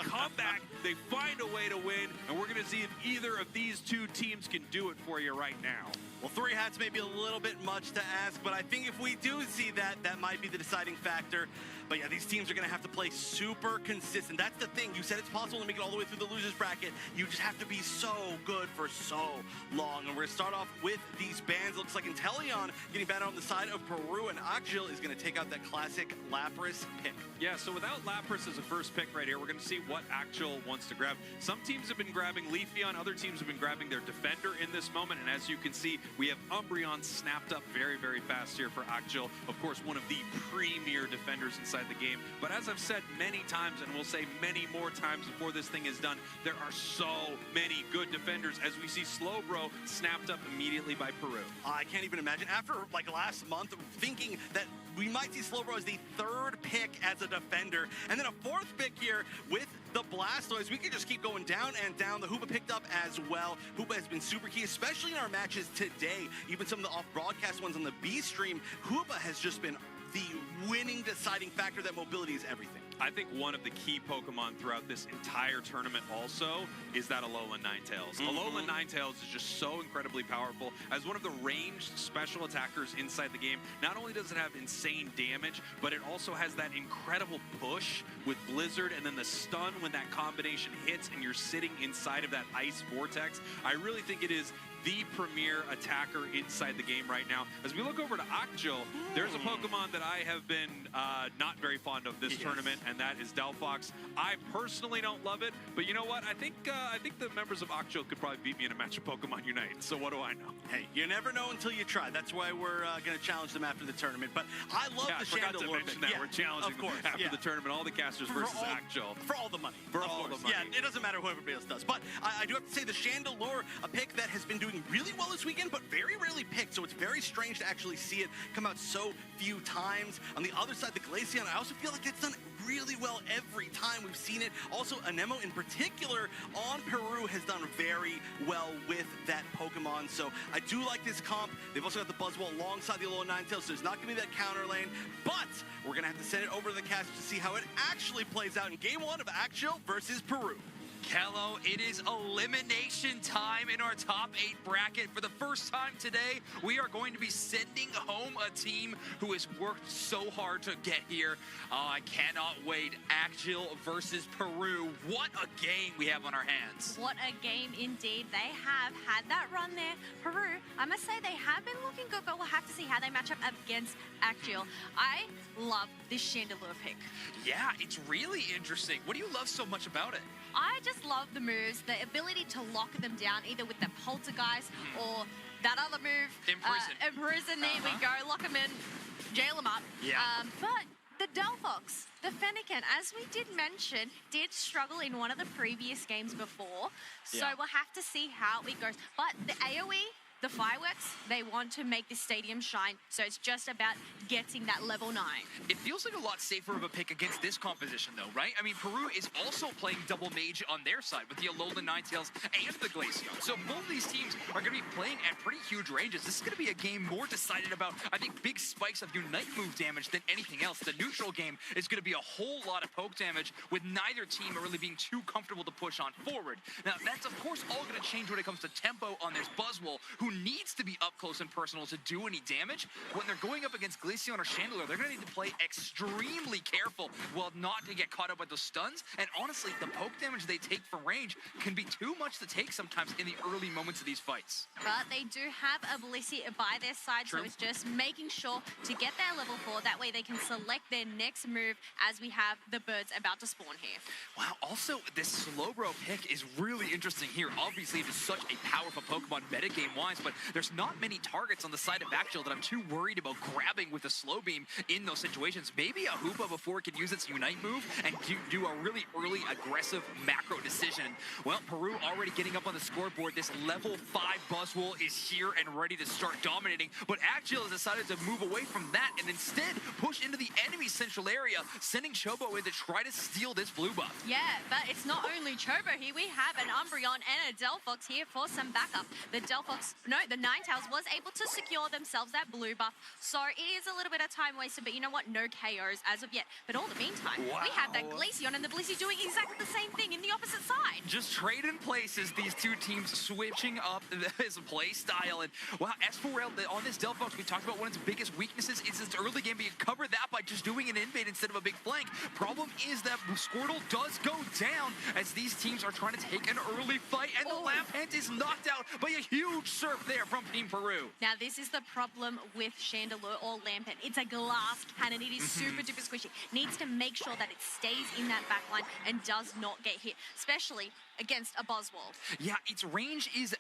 come back, they find a way to win, and we're going to see if either of these two teams can do it for you right now. Well, 3 hats may be a little bit much to ask, but I think if we do see that, that might be the deciding factor. But yeah, these teams are going to have to play super consistent. That's the thing. You said it's possible to make it all the way through the losers bracket. You just have to be so good for so long. And we're going to start off with these bans. Looks like Inteleon getting banned on the side of Peru, and AKJIL is going to take out that classic Lapras pick. Yeah, so without Lapras as a first pick right here, we're going to see what AKJIL wants to grab. Some teams have been grabbing Leafeon, other teams have been grabbing their defender in this moment, and as you can see, we have Umbreon snapped up very, very fast here for AKJIL. Of course, one of the premier defenders inside the game. But as I've said many times, and we'll say many more times before this thing is done, there are so many good defenders as we see Slowbro snapped up immediately by Peru. I can't even imagine. After like last month, thinking that we might see Slowbro as the 3rd pick as a defender, and then a 4th pick here with the Blastoise. We could just keep going down and down. The Hoopa picked up as well. Hoopa has been super key, especially in our matches today. Even some of the off-broadcast ones on the B stream, Hoopa has just been the winning deciding factor that mobility is everything. I think one of the key Pokemon throughout this entire tournament also is that Alolan Ninetales. Alolan Ninetales is just so incredibly powerful. As one of the ranged special attackers inside the game, not only does it have insane damage, but it also has that incredible push with Blizzard and then the stun when that combination hits and you're sitting inside of that ice vortex. I really think it is the premier attacker inside the game right now. As we look over to AKJIL, there's a Pokemon that I have been not very fond of this tournament, and that is Delphox. I personally don't love it, but you know what? I think the members of AKJIL could probably beat me in a match of Pokemon Unite, so what do I know? Hey, you never know until you try. That's why we're going to challenge them after the tournament. But I love the Chandelure. I forgot to mention that. We're challenging them after the tournament, all the casters versus AKJIL. For all the money. For all the money. Yeah, it doesn't matter who everybody else does. But I do have to say the Chandelure, a pick that has been doing really well this weekend, but very rarely picked, so it's very strange to actually see it come out so few times. On the other side, the Glaceon, I also feel like it's done really well every time we've seen it. Also, Anemo in particular on Peru has done very well with that Pokemon, so I do like this comp. They've also got the Buzzwole alongside the Alolan Ninetales, so there's not going to be that counter lane, but we're going to have to send it over to the cast to see how it actually plays out in Game 1 of AKJIL versus Peru. Kello, it is elimination time in our top 8 bracket. For the first time today, we are going to be sending home a team who has worked so hard to get here. Oh, I cannot wait. AKJIL versus Peru. What a game we have on our hands. What a game indeed. They have had that run there. Peru, I must say they have been looking good, but we'll have to see how they match up against AKJIL. I love this Chandelure pick. Yeah, it's really interesting. What do you love so much about it? I just love the moves, the ability to lock them down either with the Poltergeist or that other move. Imprison, there we go. Lock them in, jail them up. Yeah. But the Delphox, the Fennekin, as we did mention, did struggle in one of the previous games before. So we'll have to see how it goes. But the AoE, the fireworks, they want to make the stadium shine, so it's just about getting that level 9. It feels like a lot safer of a pick against this composition, though, right? I mean, Peru is also playing double mage on their side with the Alolan Ninetales and the Glaceon. So both these teams are going to be playing at pretty huge ranges. This is going to be a game more decided about, I think, big spikes of Unite move damage than anything else. The neutral game is going to be a whole lot of poke damage with neither team really being too comfortable to push on forward. Now, that's, of course, all going to change when it comes to tempo on this Buzzwole, who needs to be up close and personal to do any damage. When they're going up against Glaceon or Chandelure, they're going to need to play extremely careful while not to get caught up with those stuns. And honestly, the poke damage they take from range can be too much to take sometimes in the early moments of these fights. But they do have a Blissey by their side, so it's just making sure to get their level 4. That way they can select their next move as we have the birds about to spawn here. Wow, also, this Slowbro pick is really interesting here. Obviously, it is such a powerful Pokemon metagame-wise, but there's not many targets on the side of AKJIL that I'm too worried about grabbing with a slow beam in those situations. Maybe a Hoopa before it can use its Unite move and do a really early aggressive macro decision. Well, Peru already getting up on the scoreboard. This level 5 Buzzwole is here and ready to start dominating, but AKJIL has decided to move away from that and instead push into the enemy central area, sending Chobo in to try to steal this blue buff. Yeah, but it's not only Chobo here. We have an Umbreon and a Delphox here for some backup. The Delphox No, the Ninetales was able to secure themselves that blue buff, so it is a little bit of time wasted, but you know what? No KOs as of yet. But all the meantime, we have that Glaceon and the Blissey doing exactly the same thing in the opposite side. Just trading places, these two teams switching up his play style. And wow, S4L on this Delphox, we talked about one of its biggest weaknesses is its early game, but you covered that by just doing an invade instead of a big flank. Problem is that Squirtle does go down as these teams are trying to take an early fight, and the Lampent is knocked out by a huge surf there from Team Peru. Now, this is the problem with Chandelure or Lampent. It's a glass cannon. It is super duper squishy. Needs to make sure that it stays in that backline and does not get hit, especially against a Buzzwole. Yeah, its range is,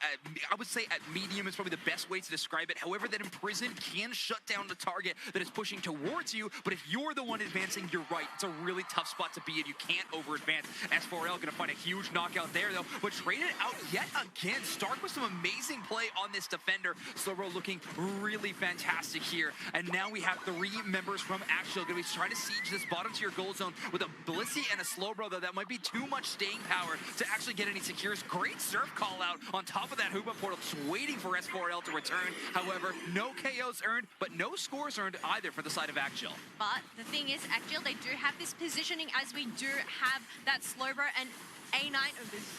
I would say at medium is probably the best way to describe it. However, that Imprison can shut down the target that is pushing towards you, but if you're the one advancing, you're right. It's a really tough spot to be in. You can't over-advance. S4L going to find a huge knockout there, though, but traded out yet again. Stark with some amazing play on this defender. Slowbro looking really fantastic here, and now we have 3 members from AKJIL going to be trying to siege this bottom tier goal zone with a Blissey and a Slowbro, though that might be too much staying power to actually get any secures. Great surf call out on top of that Hoopa portal, just waiting for S4L to return. However, no KOs earned, but no scores earned either for the side of AKJIL. But the thing is, AKJIL, they do have this positioning as we do have that Slowbro and A9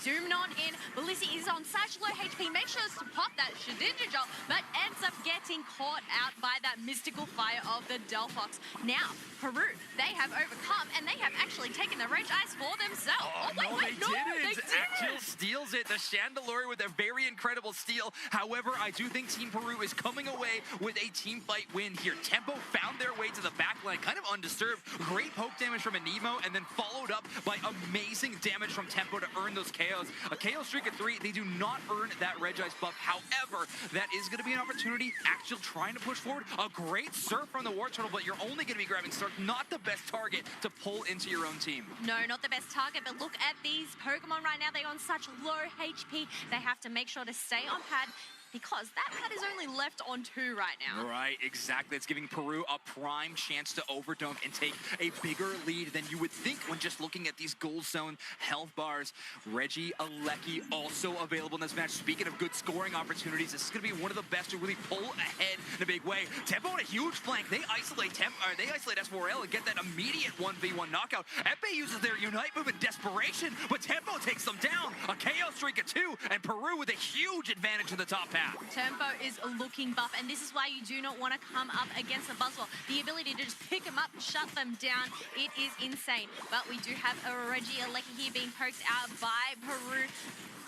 zooming on in. Blissey is on such low HP, makes sure to pop that Shedinja, but ends up getting caught out by that mystical fire of the Delphox. Now, Peru, they have overcome, and they have actually taken the Rage Ice for themselves. They didn't. AKJIL steals it. The Chandelure with a very incredible steal. However, I do think Team Peru is coming away with a team fight win here. Tempo found their way to the backline, kind of undisturbed. Great poke damage from Anemo, and then followed up by amazing damage from Tempo to earn those KOs. A KO streak of 3, they do not earn that Reg Ice buff. However, that is going to be an opportunity. AKJIL trying to push forward. A great surf from the War Turtle, but you're only going to be grabbing Stark. Not the best target to pull into your own team. No, not the best target, but look at these Pokemon right now. They're on such low HP. They have to make sure to stay on pad, because that pad is only left on 2 right now. Right, exactly. It's giving Peru a prime chance to overdunk and take a bigger lead than you would think when just looking at these gold zone health bars. Reggie Alecki also available in this match. Speaking of good scoring opportunities, this is going to be one of the best to really pull ahead in a big way. Tempo on a huge flank. They isolate S4L and get that immediate 1v1 knockout. Epe uses their Unite move in desperation, but Tempo takes them down. A KO streak of 2, and Peru with a huge advantage in the top half. Tempo is looking buff, and this is why you do not want to come up against a Buzzwole. The ability to just pick them up, shut them down, it is insane. But we do have a Reggie Alecki here being poked out by Peru.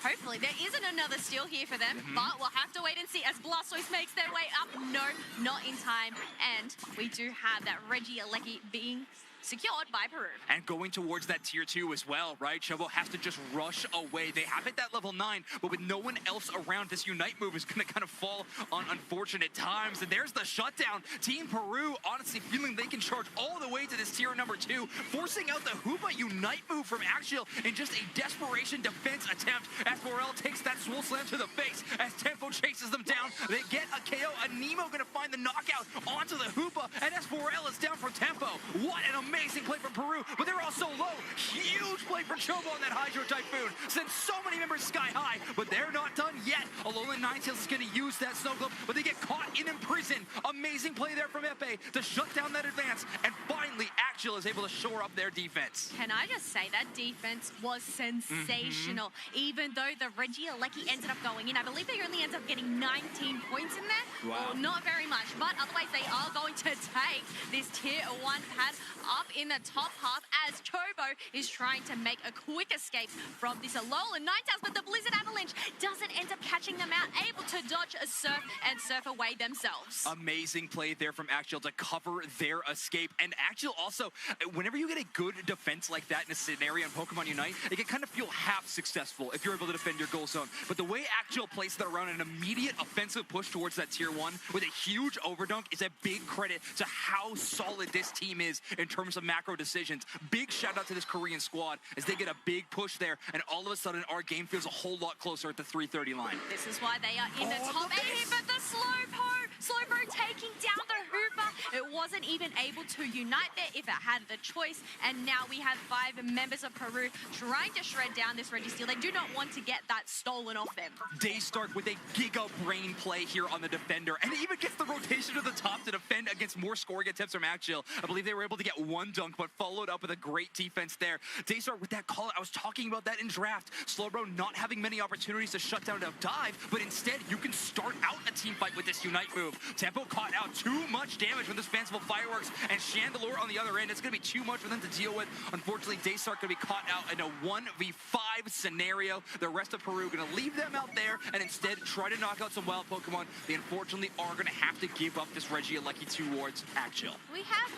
Hopefully, there isn't another steal here for them, but we'll have to wait and see as Blastoise makes their way up. No, not in time. And we do have that Reggie Alecki being secured by Peru. And going towards that tier 2 as well, right? Shovo has to just rush away. They have hit that level 9, but with no one else around, this Unite move is going to kind of fall on unfortunate times. And there's the shutdown. Team Peru honestly feeling they can charge all the way to this tier number 2, forcing out the Hoopa Unite move from AKJIL in just a desperation defense attempt. S4L takes that Swole Slam to the face as Tempo chases them down. They get a KO. Anemo going to find the knockout onto the Hoopa, and S4L is down from Tempo. What an amazing play from Peru, but they're also low. Huge play from Chobo on that Hydro Typhoon. Sends so many members sky high, but they're not done yet. Alolan Ninetales is going to use that Snow Globe, but they get caught in Imprison. Amazing play there from Epe to shut down that advance, and finally AKJIL is able to shore up their defense. Can I just say that defense was sensational. Even though the Reggie Alecki ended up going in, I believe they only ended up getting 19 points in there. Wow. Well, not very much, but otherwise they are going to take this tier 1 pad up in the top half as Chobo is trying to make a quick escape from this Alolan Ninetales, but the Blizzard Avalanche doesn't end up catching them out, able to dodge a surf and surf away themselves. Amazing play there from AKJIL to cover their escape. And AKJIL also, whenever you get a good defense like that in a scenario in Pokemon Unite, it can kind of feel half successful if you're able to defend your goal zone. But the way AKJIL plays that around an immediate offensive push towards that tier 1 with a huge overdunk is a big credit to how solid this team is in terms of macro decisions. Big shout out to this Korean squad as they get a big push there, and all of a sudden our game feels a whole lot closer at the 330 line. This is why they are in the top 8 here, but the Slowbro taking down the Hoopa It wasn't even able to unite there if it had the choice. And now we have 5 members of Peru trying to shred down this Registeel. They do not want to get that stolen off them. Daystark with a giga brain play here on the defender, and even gets the rotation to the top to defend against more scoring attempts from AKJIL. I believe they were able to get 1 dunk, but followed up with a great defense there. Daystark with that call, I was talking about that in draft. Slowbro not having many opportunities to shut down a dive, but instead you can start out a team fight with this Unite move. Tempo caught out too much damage from this fanciful fireworks, and Chandelure on the other end. It's going to be too much for them to deal with. Unfortunately, Daystark going to be caught out in a 1v5 scenario. The rest of Peru going to leave them out there and instead try to knock out some wild Pokemon. They unfortunately are going to have to give up this Regieleki towards AKJIL. We have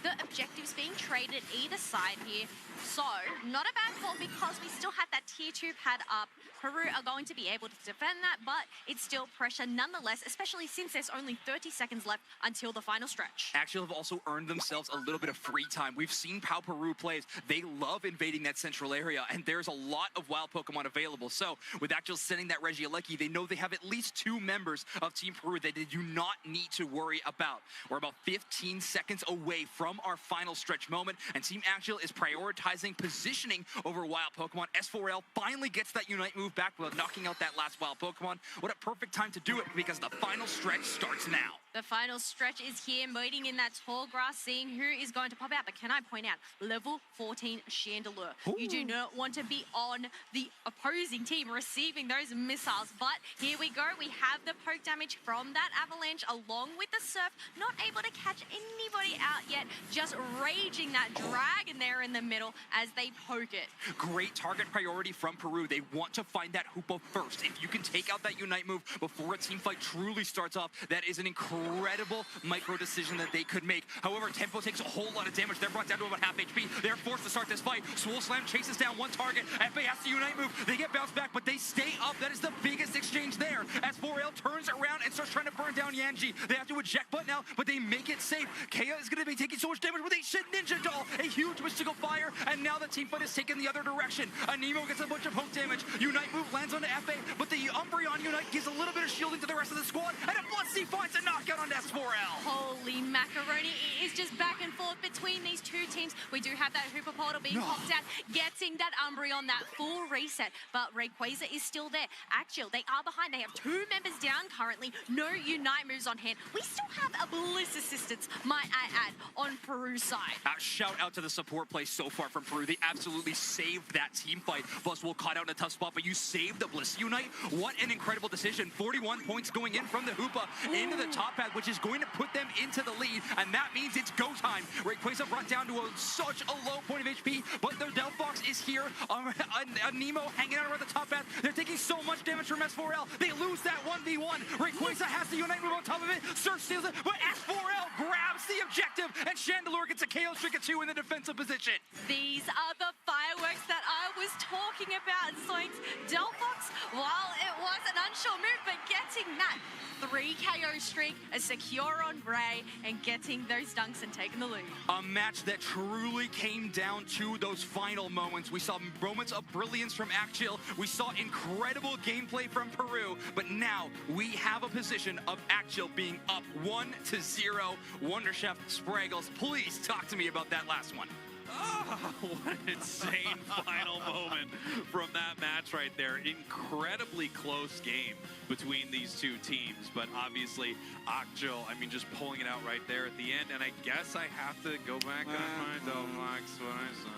the objectives being traded either side here. So, not a bad call because we still have that tier 2 pad up. Peru are going to be able to defend that, but it's still pressure nonetheless, especially since there's only 30 seconds left until the final stretch. AKJIL have also earned themselves a little bit of free time. We've seen how Peru plays. They love invading that central area, and there's a lot of wild Pokemon available. So, with AKJIL sending that Regieleki, they know they have at least 2 members of Team Peru that they do not need to worry about. We're about 15 seconds away from our final stretch moment, and Team AKJIL is prioritizing positioning over wild Pokemon. S4L finally gets that Unite move back without knocking out that last wild Pokemon. What a perfect time to do it, because the final stretch starts now. The final stretch is here, waiting in that tall grass, seeing who is going to pop out. But can I point out, level 14 Chandelure. Ooh. You do not want to be on the opposing team receiving those missiles. But here we go. We have the poke damage from that avalanche along with the surf. Not able to catch anybody out yet. Just raging that dragon there in the middle as they poke it. Great target priority from Peru. They want to find that Hoopa first. If you can take out that Unite move before a team fight truly starts off, that is an incredible micro decision that they could make. However, Tempo takes a whole lot of damage. They're brought down to about half HP. They're forced to start this fight. Swole Slam chases down 1 target. FA has the Unite move. They get bounced back, but they stay up. That is the biggest exchange there. As 4L turns around and starts trying to burn down Yanji. They have to eject butt now, but they make it safe. Kea is going to be taking so much damage with a Shin Ninja Doll. A huge mystical fire, and now the team fight is taken the other direction. Anemo gets a bunch of poke damage. Unite move lands onto FA, but the Umbreon Unite gives a little bit of shielding to the rest of the squad, and a Bloodseed finds a knockout on S4L. Holy macaroni, it is just back and forth between these 2 teams. We do have that Hoopa portal being popped out, getting that Umbreon, that full reset, but Rayquaza is still there. AKJIL, they are behind. They have 2 members down currently, no Unite moves on hand. We still have a Bliss assistance, might I add, on Peru's side. Shout out to the support play so far from Peru. They absolutely saved that team fight. Buzzwole caught out in a tough spot, but you saved the Bliss Unite. What an incredible decision. 41 points going in from the Hoopa into the top path, which is going to put them into the lead, and that means it's go time. Rayquaza brought down to such a low point of HP, but their Delphox is here. Nemo hanging out around the top path. They're taking so much damage from S4L. They lose that 1v1. Rayquaza has the Unite move on top of it. Surge steals it, but S4L grabs the objective, and Chandelure gets a KO streak of 2 in the defensive position. These are the fireworks that I was talking about. Zoinks, Delphox, while it was an unsure move, but getting that 3 KO streak, a secure on Ray, and getting those dunks and taking the lead. A match that truly came down to those final moments. We saw moments of brilliance from AKJIL. We saw incredible gameplay from Peru, but now we have a position of AKJIL being up 1-0. Wonder Chef Spraggles, please talk to me about that last one. Oh, what an insane final moment from that match right there. Incredibly close game between these 2 teams, but obviously AKJIL, I mean, just pulling it out right there at the end, and I guess I have to go back on my Delphox, what I said.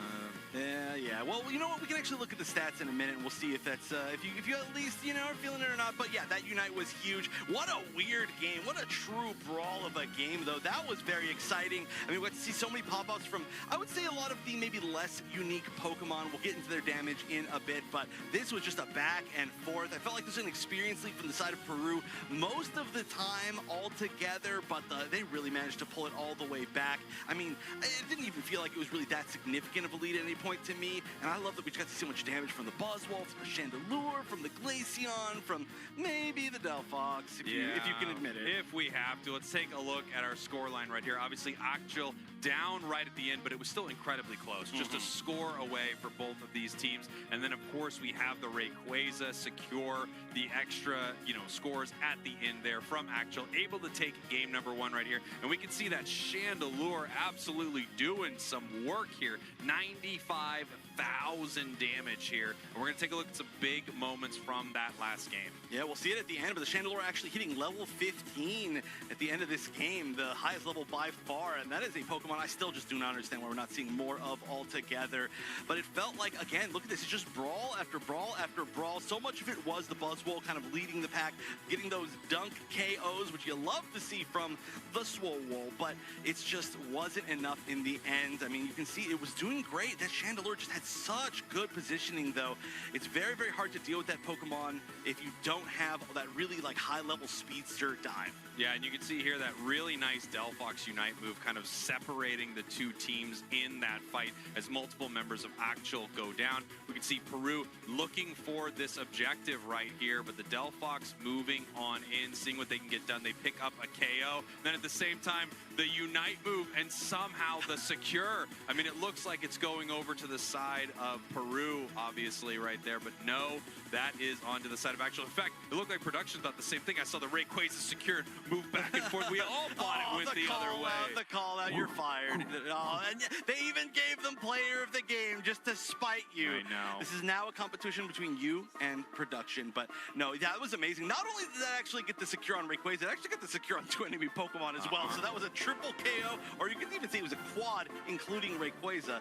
Yeah. Well, you know what? We can actually look at the stats in a minute, and we'll see if that's if you at least are feeling it or not. But yeah, that Unite was huge. What a weird game. What a true brawl of a game, though. That was very exciting. I mean, we got to see so many pop-ups from, I would say, a lot of the maybe less unique Pokemon. We'll get into their damage in a bit, but this was just a back and forth. I felt like this was an experience league from the side of Peru most of the time all together, but they really managed to pull it all the way back. I mean, it didn't even feel like it was really that significant of a lead at any point to me, and I love that we just got to see so much damage from the Buzzwole, from the Chandelure, from the Glaceon, from maybe the Delphox, if you can admit it. If we have to, let's take a look at our scoreline right here. Obviously, AKJIL down right at the end, but it was still incredibly close. Just a score away for both of these teams. And then, of course, we have the Rayquaza secure the extra, scores at the end there from AKJIL, able to take game number 1 right here. And we can see that Chandelure absolutely doing some work here. 95,000 damage here. And we're going to take a look at some big moments from that last game. Yeah, we'll see it at the end, but the Chandelure actually hitting level 15 at the end of this game, the highest level by far, and that is a Pokemon I still just do not understand why we're not seeing more of altogether. But it felt like, again, look at this, it's just brawl after brawl after brawl. So much of it was the Buzzwole kind of leading the pack, getting those dunk KOs, which you love to see from the Swole, but it just wasn't enough in the end. I mean, you can see it was doing great. That Chandelure just had such good positioning, though. It's very, very hard to deal with that Pokemon if you don't have that really high-level speedster dive. Yeah, and you can see here that really nice Delphox Unite move kind of separating the two teams in that fight as multiple members of AKJIL go down. We can see PERU looking for this objective right here, but the Delphox moving on in, seeing what they can get done. They pick up a KO. Then at the same time, the Unite move and somehow the secure. I mean, it looks like it's going over to the side of PERU, obviously, right there, but no, that is onto the side of AKJIL. In fact, it looked like production thought the same thing. I saw the Rayquaza secured move back and forth. We all thought it went the other way. The call out, you're fired. And they even gave them player of the game just to spite you. I know. This is now a competition between you and production, but no, that was amazing. Not only did that actually get the secure on Rayquaza, it actually got the secure on 2 enemy Pokemon as well. So that was a triple KO, or you could even say it was a quad, including Rayquaza.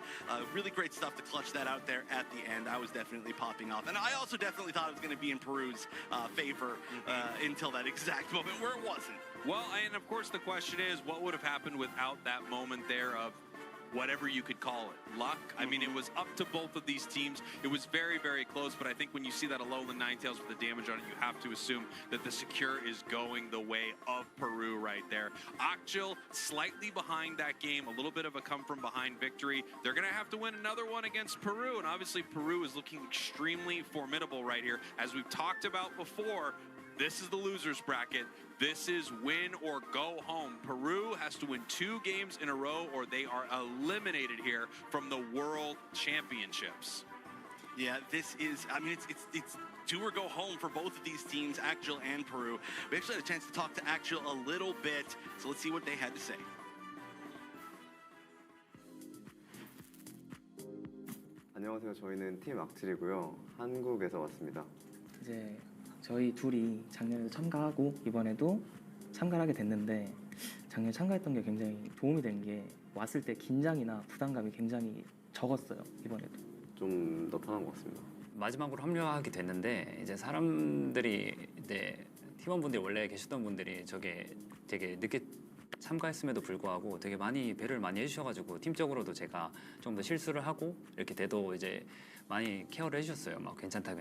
Really great stuff to clutch that out there at the end. I was definitely popping off. And I also definitely thought it was going to be in PERU's favor until that exact moment where it wasn't. Well, and of course the question is, what would have happened without that moment there of whatever you could call it, luck? I mean, it was up to both of these teams. It was very, very close, but I think when you see that Alolan Ninetales with the damage on it, you have to assume that the secure is going the way of PERU right there. AKJIL slightly behind that game, a little bit of a come-from-behind victory. They're going to have to win another one against PERU, and obviously PERU is looking extremely formidable right here. As we've talked about before, this is the loser's bracket. This is win or go home. PERU has to win 2 games in a row or they are eliminated here from the World Championships. Yeah, this is, I mean, it's do or go home for both of these teams, AKJIL and PERU. We actually had a chance to talk to AKJIL a little bit, so let's see what they had to say. 안녕하세요. 저희는 팀 악질이고요. 한국에서 왔습니다. 이제 저희 둘이 작년에도 참가하고 이번에도 참가를 하게 됐는데 작년에 참가했던 게 굉장히 도움이 된 게 왔을 때 긴장이나 부담감이 굉장히 적었어요. 이번에도. 좀 더 편한 것 같습니다. 마지막으로 합류하게 됐는데 이제 사람들이 팀원분들이 원래 계셨던 분들이 저게 되게 늦게 참가했음에도 불구하고 되게 많이 배려를 많이 해주셔가지고 팀적으로도 제가 좀 더 실수를 하고 이렇게 돼도 이제 많이 케어를 해주셨어요. 막 괜찮다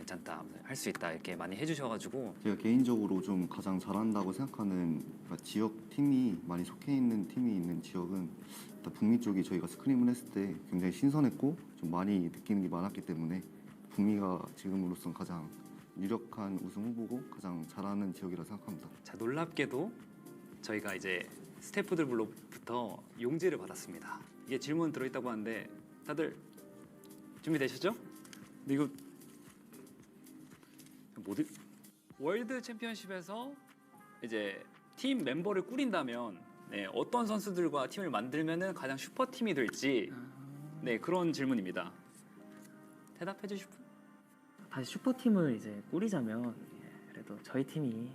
할 수 있다 이렇게 많이 해주셔가지고 제가 개인적으로 좀 가장 잘한다고 생각하는 지역 팀이 많이 속해 있는 팀이 있는 지역은 일단 북미 쪽이 저희가 스크림을 했을 때 굉장히 신선했고 좀 많이 느끼는 게 많았기 때문에 북미가 지금으로선 가장 유력한 우승 후보고 가장 잘하는 지역이라 생각합니다. 자, 놀랍게도 저희가 이제 스태프들로부터 용지를 받았습니다. 이게 질문 들어있다고 하는데 다들 준비되셨죠? 근데 이거 월드 챔피언십에서 이제 팀 멤버를 꾸린다면 어떤 선수들과 팀을 만들면은 가장 슈퍼 팀이 될지 그런 질문입니다. 대답해 주실 분? 다시 슈퍼팀을 이제 꾸리자면 그래도 저희 팀이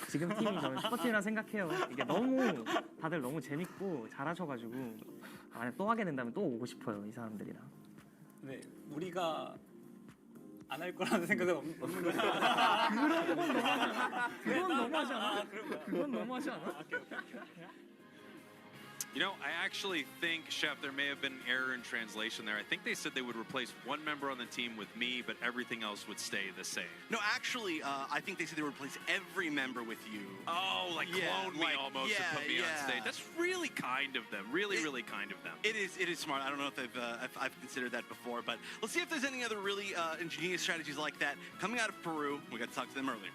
지금 팀이 저는 슈퍼팀이라 생각해요. 이게 너무 다들 너무 재밌고 잘하셔가지고 만약 또 하게 된다면 또 오고 싶어요. 이 사람들이랑. 네, 우리가 안 할 거라는 생각은 없는 거죠? 그건 너무하지 않아? 그건 너무하지 않아? You know, I actually think, Chef, there may have been an error in translation there. I think they said they would replace one member on the team with me, but everything else would stay the same. No, actually, I think they said they would replace every member with you. Oh, like clone me almost and put me on stage. That's really kind of them. Really kind of them. It is smart. I don't know if I've considered that before, but let's see if there's any other really ingenious strategies like that coming out of PERU. We got to talk to them earlier.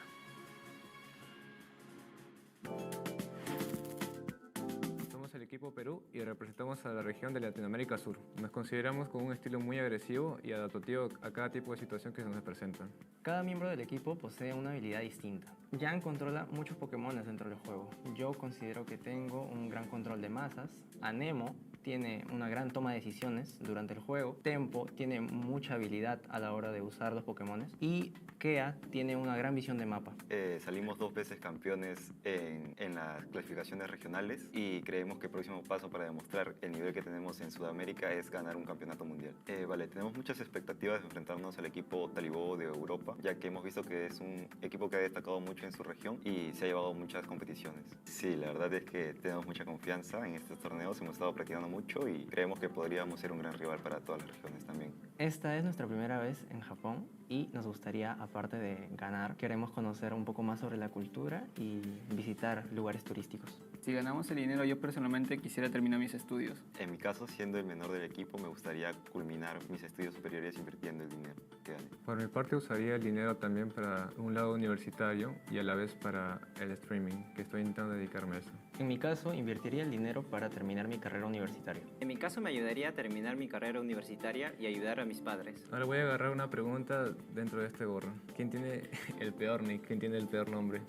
Somos el equipo equipo Perú y representamos a la región de Latinoamérica Sur. Nos consideramos con un estilo muy agresivo y adaptativo a cada tipo de situación que se nos presenta. Cada miembro del equipo posee una habilidad distinta. Jan controla muchos Pokémon dentro del juego. Yo considero que tengo un gran control de masas. Anemo tiene una gran toma de decisiones durante el juego. Tempo tiene mucha habilidad a la hora de usar los Pokémon. Y Kea tiene una gran visión de mapa. Salimos 2 veces campeones en las clasificaciones regionales y creemos que el próximo paso para demostrar el nivel que tenemos en Sudamérica es ganar un campeonato mundial. Tenemos muchas expectativas de enfrentarnos al equipo Talibó de Europa, ya que hemos visto que es un equipo que ha destacado mucho en su región y se ha llevado muchas competiciones. Sí, la verdad es que tenemos mucha confianza en estos torneos, hemos estado practicando mucho y creemos que podríamos ser un gran rival para todas las regiones también. Esta es nuestra primera vez en Japón y nos gustaría, aparte de ganar, queremos conocer un poco más sobre la cultura y visitar lugares turísticos. Si ganamos el dinero, yo personalmente quisiera terminar mis estudios. En mi caso, siendo el menor del equipo, me gustaría culminar mis estudios superiores invirtiendo el dinero que gane. Por mi parte, usaría el dinero también para un lado universitario y a la vez para el streaming, que estoy intentando dedicarme a eso. En mi caso, invertiría el dinero para terminar mi carrera universitaria. En mi caso, me ayudaría a terminar mi carrera universitaria y ayudar a mis padres. Ahora voy a agarrar una pregunta dentro de este gorro. ¿Quién tiene el peor nick? ¿Quién tiene el peor nombre?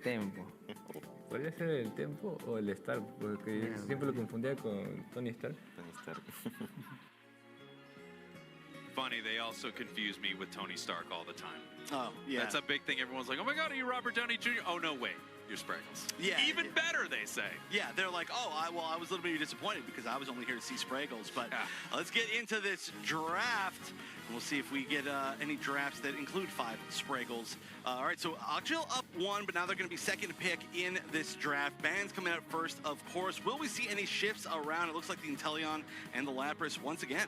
Tempo. ¿Podría ser el Tempo o el Stark? Porque yo siempre lo confundía con Tony Stark. Tony Stark. Funny, they also confuse me with Tony Stark all the time. Oh, yeah. That's a big thing. Everyone's like, oh my God, are you Robert Downey Jr.? Oh, no, wait. You're Spriggles. Yeah. Even better, they say. Yeah, they're like, oh, I was a little bit disappointed because I was only here to see Spraggles. But let's get into this draft. We'll see if we get any drafts that include 5 Spraggles. All right, so AKJIL up 1, but now they're going to be second pick in this draft. Ban's coming out first, of course. Will we see any shifts around? It looks like the Inteleon and the Lapras once again.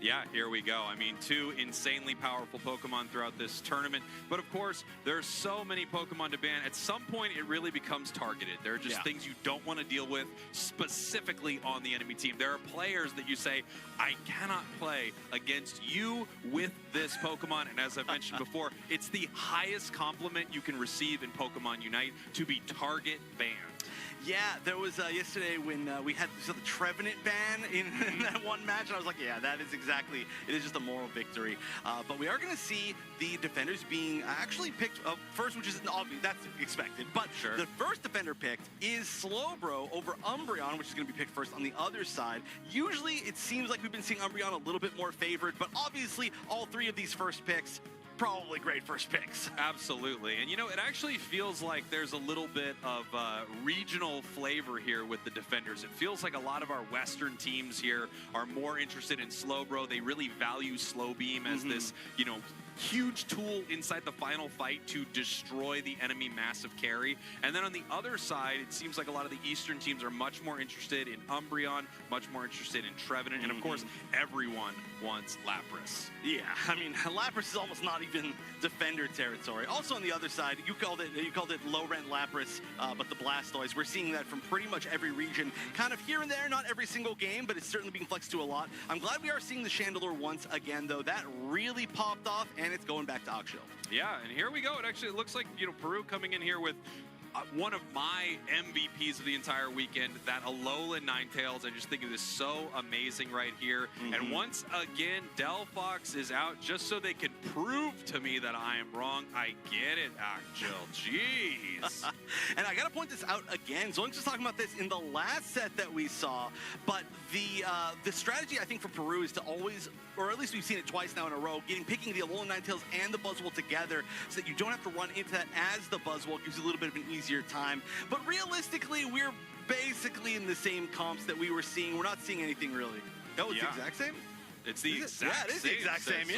Yeah, here we go. I mean, 2 insanely powerful Pokemon throughout this tournament. But of course, there's so many Pokemon to ban. At some point, it really becomes targeted. There are just things you don't want to deal with specifically on the enemy team. There are players that you say, I cannot play against you with this Pokemon. And as I mentioned before, it's the highest compliment you can receive in Pokemon Unite to be target banned. Yeah, there was yesterday when we had the Trevenant ban in that one match, and I was like, yeah, that is exactly, it is just a moral victory. But we are going to see the defenders being actually picked up first, which is obvious, that's expected. But the first defender picked is Slowbro over Umbreon, which is going to be picked first on the other side. Usually, it seems like we've been seeing Umbreon a little bit more favored, but obviously, all 3 of these first picks probably great first picks. Absolutely. And you know, it actually feels like there's a little bit of regional flavor here with the defenders. It feels like a lot of our Western teams here are more interested in Slowbro. They really value Slow Beam as this, you know, huge tool inside the final fight to destroy the enemy massive carry. And then on the other side, it seems like a lot of the Eastern teams are much more interested in Umbreon, much more interested in Trevenant, and of course, everyone wants Lapras. Yeah, I mean, Lapras is almost not even defender territory. Also on the other side, you called it low rent Lapras, but the Blastoise, we're seeing that from pretty much every region, kind of here and there, not every single game, but it's certainly being flexed to a lot. I'm glad we are seeing the Chandelure once again, though. That really popped off, and it's going back to AKJIL. Yeah, and here we go. It actually looks like, you know, PERU coming in here with one of my MVPs of the entire weekend, that Alolan Ninetales. I just think it is so amazing right here. And once again, Delphox is out just so they can prove to me that I am wrong. I get it, AKJIL. Jeez. And I got to point this out again. Zoinks was talking about this in the last set that we saw, but the strategy, I think, for PERU is to always, or at least we've seen it twice now in a row, picking the Alolan Ninetales and the Buzzwole together so that you don't have to run into that as the Buzzwole. It gives you a little bit of an easier time. But realistically, we're basically in the same comps that we were seeing. We're not seeing anything really. Oh, it's the exact same? It's the exact it is the exact same,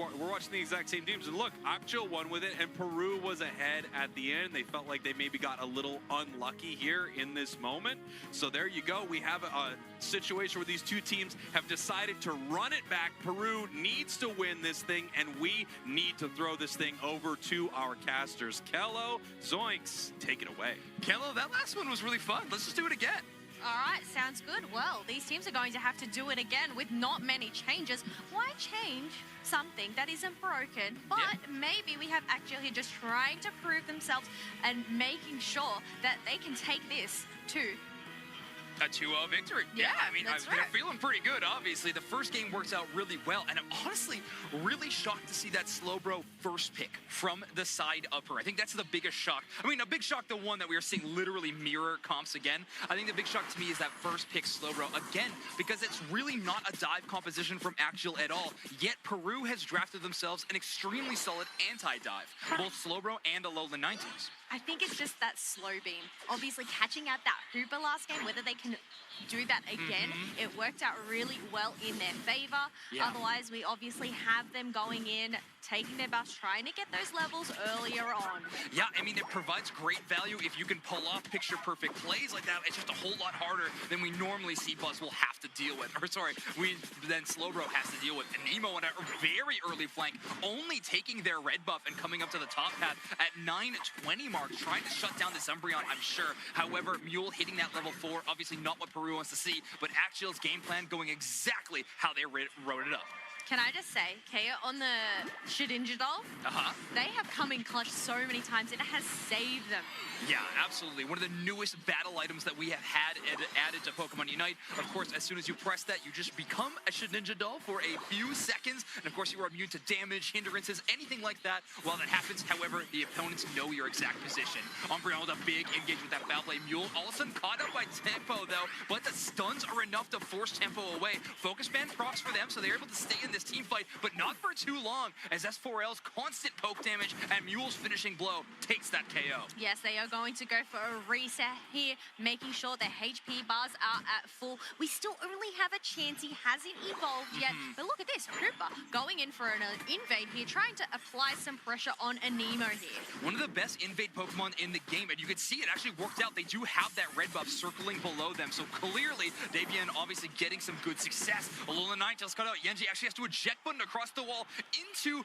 We're watching the exact same teams. And look, AKJIL won with it, and PERU was ahead at the end. They felt like they maybe got a little unlucky here in this moment. So there you go. We have a situation where these two teams have decided to run it back. PERU needs to win this thing, and we need to throw this thing over to our casters. Kello, Zoinks, take it away. Kello, that last one was really fun. Let's just do it again. All right, sounds good. Well, these teams are going to have to do it again with not many changes. Why change something that isn't broken? But maybe we have AKJIL here just trying to prove themselves and making sure that they can take this to A 2-0 victory. Yeah, I mean, that's they're right. feeling pretty good, obviously. The first game works out really well, and I'm honestly really shocked to see that Slowbro first pick from the side of her. I think that's the biggest shock. I mean, a big shock, the one that we are seeing literally mirror comps again. I think the big shock to me is that first pick Slowbro again, because it's really not a dive composition from AKJIL at all. Yet Peru has drafted themselves an extremely solid anti-dive, both Slowbro and Alolan 90s. I think it's just that slow beam. Obviously, catching out that Hooper last game, whether they can do that again, it worked out really well in their favor. Yeah. Otherwise, we obviously have them going in, taking their bus, trying to get those levels earlier on. Yeah, I mean, it provides great value if you can pull off picture-perfect plays like that. It's just a whole lot harder than we normally see Buzz will have to deal with. Or sorry, then Slowbro has to deal with. And Nemo on a very early flank, only taking their red buff and coming up to the top path at 9:20 mark, trying to shut down this Umbreon, I'm sure. However, Mule hitting that level 4, obviously not what Peru wants to see, but AKJIL's game plan going exactly how they wrote it up. Can I just say, Kea, on the Shedinja doll, they have come in clutch so many times, and it has saved them. Yeah, absolutely. One of the newest battle items that we have had added to Pokemon Unite. Of course, as soon as you press that, you just become a Shedinja doll for a few seconds. And of course, you are immune to damage, hindrances, anything like that while that happens. However, the opponents know your exact position. Umbreon with a big engage with that foul play. Mule all of a sudden caught up by Tempo, though, but the stuns are enough to force Tempo away. Focus Band procs for them, so they're able to stay in this team fight, but not for too long, as S4L's constant poke damage and Mule's finishing blow takes that KO. Yes, they are going to go for a reset here, making sure their HP bars are at full. We still only have a chance. He hasn't evolved yet, but look at this. Hooper going in for an invade here, trying to apply some pressure on Anemo here. One of the best invade Pokemon in the game, and you can see it actually worked out. They do have that red buff circling below them, so clearly Davian obviously getting some good success. Alolan Ninetales cut out. Yenji actually has to eject button across the wall into,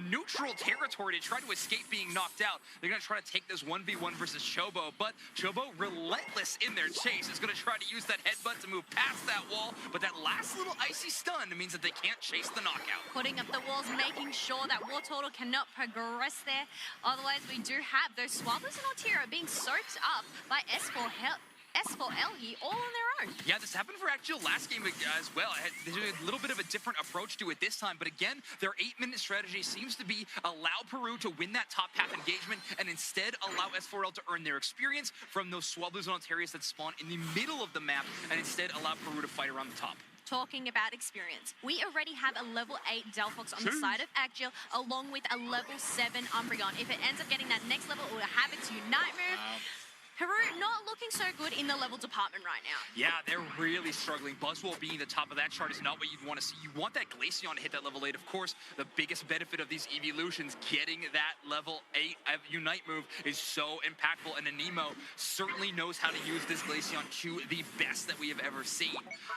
neutral territory to try to escape being knocked out. They're going to try to take this 1v1 versus Chobo, but Chobo, relentless in their chase, is going to try to use that headbutt to move past that wall, but that last little icy stun means that they can't chase the knockout. Putting up the walls, making sure that Wartortle cannot progress there. Otherwise, we do have those Swablu's and Altira being soaked up by S4L here all on their own. Yeah, this happened for AKJIL last game as well. They did a little bit of a different approach to it this time, but again, their 8-minute strategy seems to be allow Peru to win that top half engagement and instead allow S4L to earn their experience from those Swablu's and Altarias that spawn in the middle of the map and instead allow Peru to fight around the top. Talking about experience, we already have a level 8 Delphox on the side of AKJIL, along with a level 7 Umbreon. If it ends up getting that next level, it will have its Unite move. Peru not looking so good in the level department right now. Yeah, they're really struggling. Buzzwole being the top of that chart is not what you'd want to see. You want that Glaceon to hit that level 8. Of course, the biggest benefit of these evolutions, getting that level 8 Unite move is so impactful, and Anemo certainly knows how to use this Glaceon to the best that we have ever seen.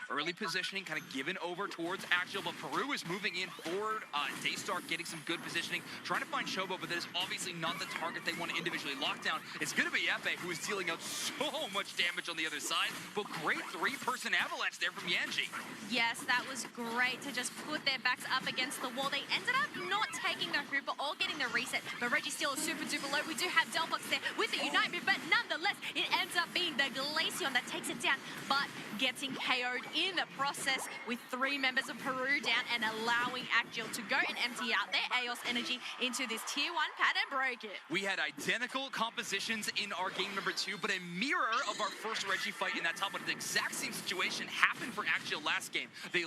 Early positioning kind of given over towards AKJIL, but Peru is moving in forward. Daystar getting some good positioning, trying to find Chobo, but that is obviously not the target they want to individually lock down. It's going to be Epe, who is dealing out so much damage on the other side, but great 3-person avalanche there from Yenji. Yes, that was great to just put their backs up against the wall. They ended up not taking the Hooper or getting the reset, but Registeel is super duper low. We do have Delphox there with the Unite move, but nonetheless, it ends up being the Glaceon that takes it down, but getting KO'd in the process with 3 members of Peru down and allowing AKJIL to go and empty out their Aeos energy into this tier 1 pad and break it. We had identical compositions in our game number 2, but a mirror of our first Reggie fight in that top one. The exact same situation happened for AKJIL last game. They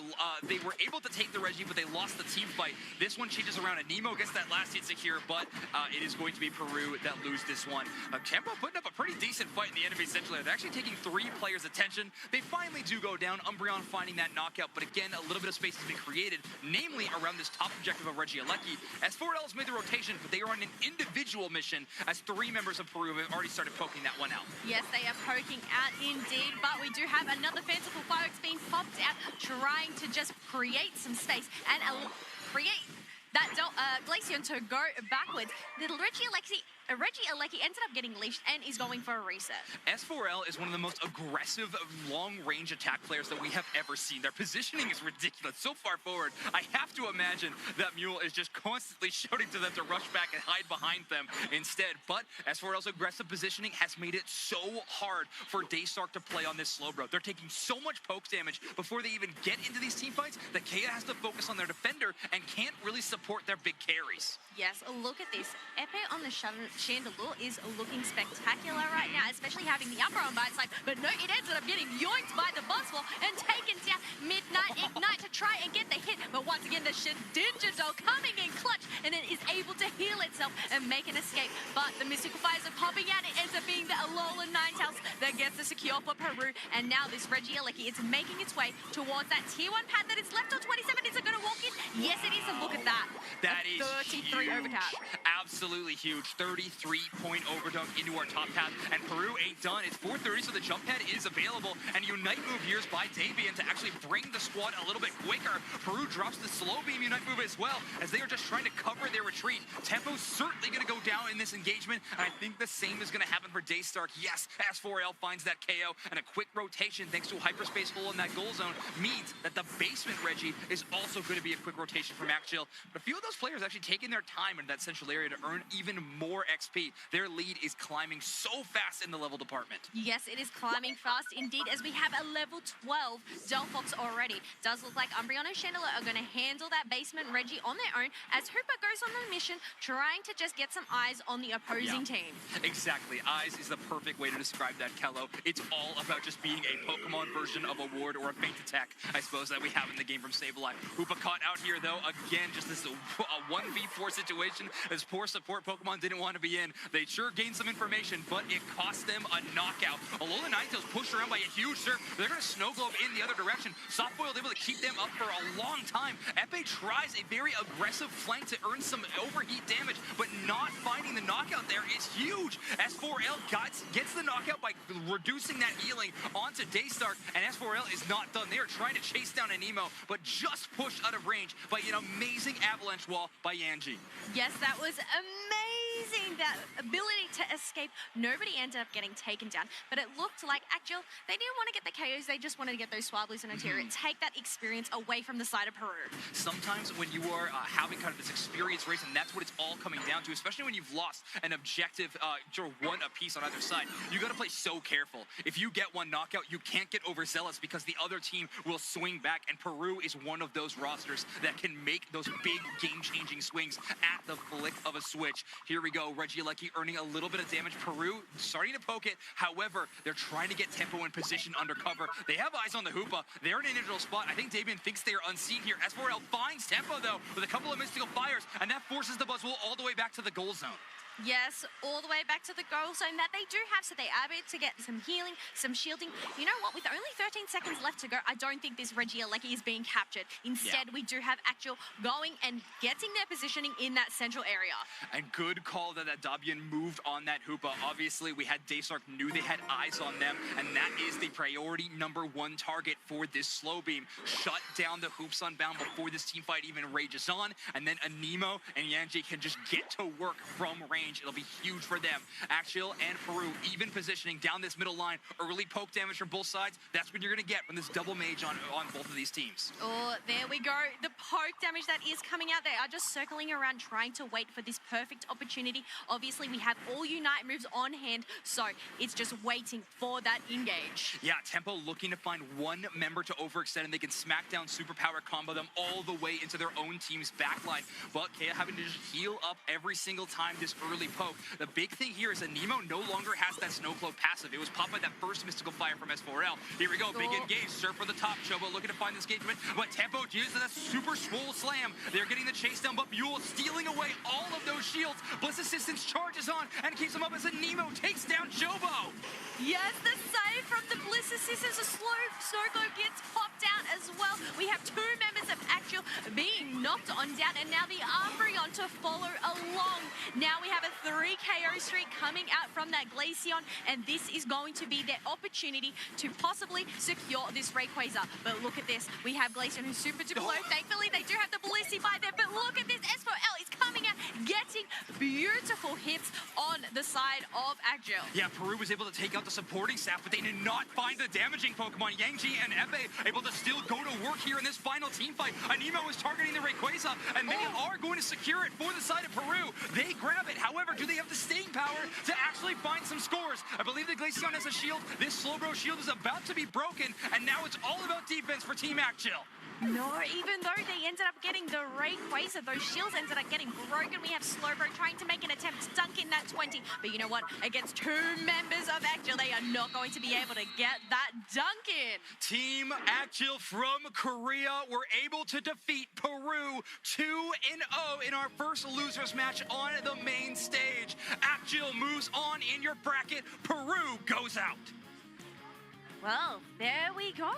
were able to take the Reggie, but they lost the team fight. This one changes around, and Nemo gets that last hit secure, but it is going to be Peru that lose this one. Tempo putting up a pretty decent fight in the enemy central. They're actually taking 3 players' attention. They finally do go down. Umbreon finding that knockout, but again, a little bit of space has been created, namely around this top objective of Regieleki. S4L has made the rotation, but they are on an individual mission as 3 members of Peru have already started poking that one out. Yes, they are poking out indeed, but we do have another fanciful fireworks being popped out, trying to just create some space and create that Glaceon to go backwards. Little Regieleki Reggie Alecki ended up getting leashed and is going for a reset. S4L is one of the most aggressive long-range attack players that we have ever seen. Their positioning is ridiculous. So far forward, I have to imagine that Mule is just constantly shouting to them to rush back and hide behind them instead. But S4L's aggressive positioning has made it so hard for Daystark to play on this slow bro. They're taking so much poke damage before they even get into these team fights that Kea has to focus on their defender and can't really support their big carries. Yes, look at this. Epe on the Chandelure is looking spectacular right now, especially having the upper on by its side. But no, it ended up getting yoinked by the Buzzwall and taken down. Midnight Ignite to try and get the hit. But once again, the Shedinjadol coming in clutch, and it is able to heal itself and make an escape. But the Mystical Fires are popping out. It ends up being the Alola Ninetales that gets the secure for Peru. And now this Reggie Alecki is making its way towards that tier 1 pad that is left on 27. Is it going to walk in? Yes, it is. And look at that. That is 33 overcap. Absolutely huge. 33-point overdunk into our top path. And Peru ain't done. It's 4:30, so the jump pad is available. And Unite move here is by Davian to actually bring the squad a little bit quicker. Peru drops the slow beam Unite move as well, as they are just trying to cover their retreat. Tempo's certainly going to go down in this engagement. And I think the same is going to happen for Daystark. Yes, S4L finds that KO, and a quick rotation thanks to a hyperspace hole in that goal zone means that the basement Reggie is also going to be a quick rotation from AKJIL. But a few of those players actually taking their time in that central area to earn even more XP. Their lead is climbing so fast in the level department. Yes, it is climbing fast indeed, as we have a level 12 Delphox already. Does look like Umbreon and Chandelier are going to handle that basement Reggie on their own, as Hooper goes on the mission trying to just get some eyes on the opposing team. Exactly. Eyes is the perfect way to describe that, Kello. It's all about just being a Pokemon version of a ward or a feint attack, I suppose, that we have in the game from Sableye. Hoopa caught out here, though. Again, just this 1v4 situation. As poor support Pokemon didn't want to be in. They sure gained some information, but it cost them a knockout. Alola Ninetales pushed around by a huge surf. They're going to snow globe in the other direction. Softboiled able to keep them up for a long time. Epe tries a very aggressive flank to earn some overheat damage, but not finding the knockout there is huge. S4L gets the knockout by reducing that healing onto Daystark, and S4L is not done. They are trying to chase down an Emo, but just pushed out of range by an amazing avalanche wall by Yanji. Yes, that was amazing, that ability to escape. Nobody ended up getting taken down, but it looked like AKJIL, they didn't want to get the KOs, they just wanted to get those Swablues and Ontario, take that experience away from the side of Peru. Sometimes when you are having kind of this experience race, and that's what it's all coming down to, especially when you've lost an objective one apiece on either side, you got to play so careful. If you get one knockout, you can't get overzealous because the other team will swing back, and Peru is one of those rosters that can make those big game-changing swings at the flick of a switch. Here we go, Reggie Alecki earning a little bit of damage. Peru starting to poke it. However, they're trying to get tempo in position undercover. They have eyes on the Hoopa. They're in a neutral spot. I think Davian thinks they are unseen here. S4L finds tempo, though, with a couple of mystical fires, and that forces the Buzzwole all the way back to the goal zone. Yes, all the way back to the goal zone that they do have, so they are able to get some healing, some shielding. You know what, with only 13 seconds left to go, I don't think this Reggie Alecki is being captured. Instead, we do have AKJIL going and getting their positioning in that central area. And good call that Dabian moved on that Hoopa. Obviously, we had Daystark knew they had eyes on them, and that is the priority #1 target for this slow beam. Shut down the Hoops Unbound before this team fight even rages on, and then Anemo and Yanji can just get to work from range. It'll be huge for them. AKJIL and Peru even positioning down this middle line. Early poke damage from both sides. That's what you're going to get from this double mage on both of these teams. Oh, there we go. The poke damage that is coming out. They are just circling around trying to wait for this perfect opportunity. Obviously, we have all Unite moves on hand, so it's just waiting for that engage. Yeah, Tempo looking to find one member to overextend, and they can smack down superpower combo them all the way into their own team's backline. But Kea having to just heal up every single time this early poke. The big thing here is that Nemo no longer has that Snowcloak passive. It was popped by that first Mystical Fire from S4L. Here we go, big engage, surf for the top. Chobo looking to find this engagement, but Tempo uses that super swole slam. They're getting the chase down, but Buell stealing away all of those shields. Bliss Assistance charges on and keeps him up as a Nemo takes down Chobo. Yes, the save from the Bliss Assistance. A Snowcloak gets popped out as well. We have two members of AKJIL being knocked on down, and now the Umbreon to follow along. Now we have a 3 KO streak coming out from that Glaceon, and this is going to be their opportunity to possibly secure this Rayquaza. But look at this. We have Glaceon who's super duper low. Thankfully, they do have the Blissey by there, but look at this. S4L is coming out, getting beautiful hits on the side of AKJIL. Yeah, Peru was able to take out the supporting staff, but they did not find the damaging Pokemon. Yangji and Epe able to still go to work here in this final team fight. Anemo is targeting the Rayquaza, and they are going to secure it for the side of Peru. They grab it. However, do they have the staying power to actually find some scores? I believe the Glaceon has a shield. This Slowbro shield is about to be broken, and now it's all about defense for Team AKJIL. No, even though they ended up getting the Rayquaza, those shields ended up getting broken. We have Slowbro trying to make an attempt to dunk in that 20. But you know what? Against two members of AKJIL, they are not going to be able to get that dunk in. Team AKJIL from Korea were able to defeat Peru 2-0 in our first losers match on the main stage. AKJIL moves on in your bracket. Peru goes out. Well, there we go.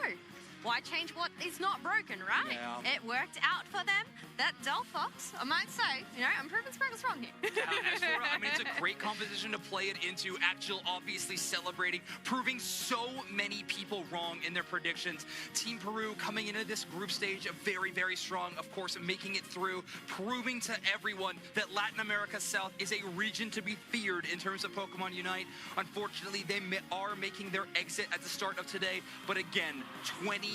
Why change what is not broken, right? Yeah. It worked out for them. That Delphox, I might say, you know, I'm proving Sparkle's wrong here. I mean, it's a great composition to play it into. AKJIL obviously celebrating, proving so many people wrong in their predictions. Team Peru coming into this group stage very, very strong. Of course, making it through, proving to everyone that Latin America South is a region to be feared in terms of Pokemon Unite. Unfortunately, they are making their exit at the start of today. But again, 28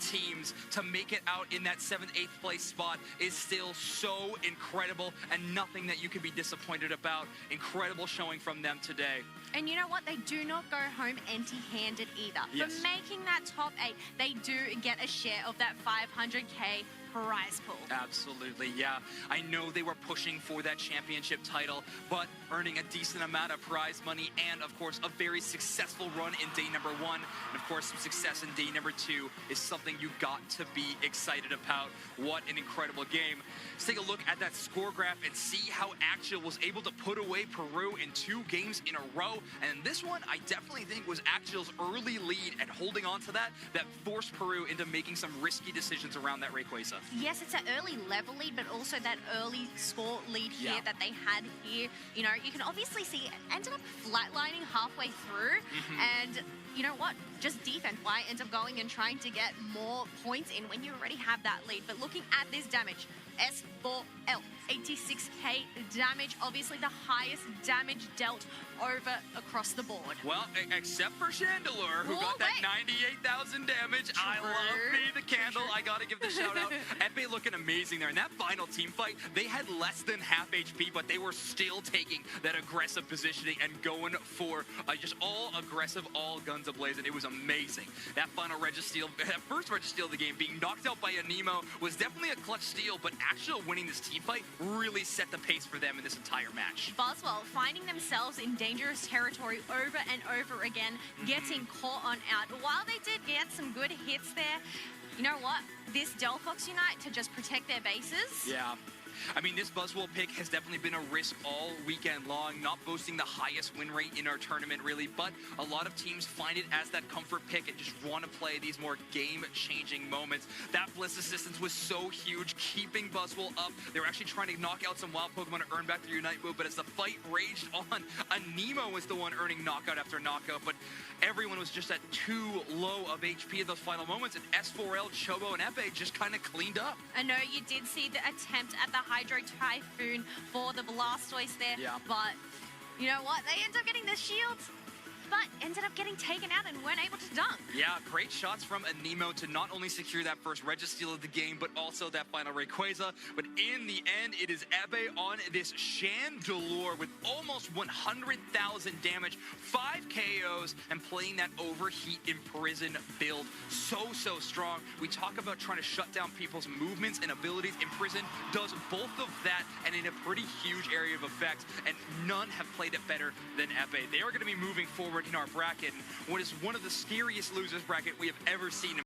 teams to make it out in that 7th, 8th place spot is still so incredible and nothing that you can be disappointed about. Incredible showing from them today. And you know what? They do not go home empty-handed either. Yes. For making that top 8, they do get a share of that 500K prize pool. Absolutely, yeah. I know they were pushing for that championship title, but earning a decent amount of prize money and, of course, a very successful run in day number 1, and, of course, some success in day number 2 is something you got to be excited about. What an incredible game. Let's take a look at that score graph and see how AKJIL was able to put away Peru in 2 games in a row, and this one I definitely think was AKJIL's early lead, and holding on to that forced Peru into making some risky decisions around that Rayquaza. Yes, it's an early level lead, but also that early score lead here Yeah. that they had here. You know, you can obviously see it ended up flatlining halfway through. And you know what? Just defense. Why ends up going and trying to get more points in when you already have that lead. But looking at this damage, S4L, 86k damage. Obviously the highest damage dealt over across the board. Well, except for Chandelure, who got that 98,000 damage. I love me the candle. I gotta give the shout out. Epe looking amazing there. In that final team fight, they had less than half HP, but they were still taking that aggressive positioning and going for just all aggressive, all guns ablazing. It was amazing. That final Registeel, that first Registeel of the game, being knocked out by Anemo was definitely a clutch steal, but AKJIL winning this team fight really set the pace for them in this entire match. Boswell finding themselves in dangerous territory over and over again, getting caught on out. While they did get some good hits there, you know what? This Delphox Unite to just protect their bases. Yeah. I mean, this Buzzwole pick has definitely been a risk all weekend long, not boasting the highest win rate in our tournament, really, but a lot of teams find it as that comfort pick and just want to play these more game-changing moments. That Bliss assistance was so huge, keeping Buzzwole up. They were actually trying to knock out some wild Pokemon to earn back their Unite move, but as the fight raged on, Anemo was the one earning knockout after knockout, but everyone was just at too low of HP in those final moments, and S4L, Chobo, and Epe just kind of cleaned up. I know you did see the attempt at the Hydro Typhoon for the Blastoise there, but you know what? They ended up getting the shields, but ended up getting taken out and weren't able to dunk. Yeah, great shots from Anemo to not only secure that first Registeel of the game, but also that final Rayquaza. But in the end, it is Epe on this Chandelure with almost 100,000 damage, 5 KOs, and playing that Overheat Imprison build. So strong. We talk about trying to shut down people's movements and abilities. Imprison does both of that and in a pretty huge area of effect, and none have played it better than Epe. They are going to be moving forward in our bracket, and what is one of the scariest losers bracket we have ever seen.